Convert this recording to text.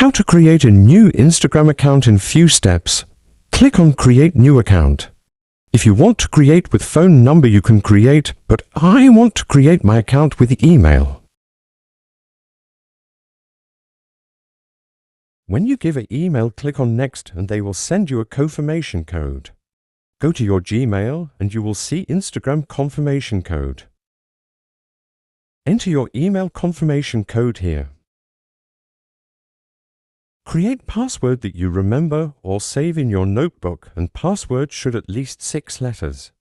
How to create a new Instagram account in few steps. Click on Create New Account. If you want to create with phone number, you can create, but I want to create my account with email. When you give an email, click on Next and they will send you a confirmation code. Go to your Gmail and you will see Instagram confirmation code. Enter your email confirmation code here. Create password that you remember or save in your notebook, and password should at least 6 letters.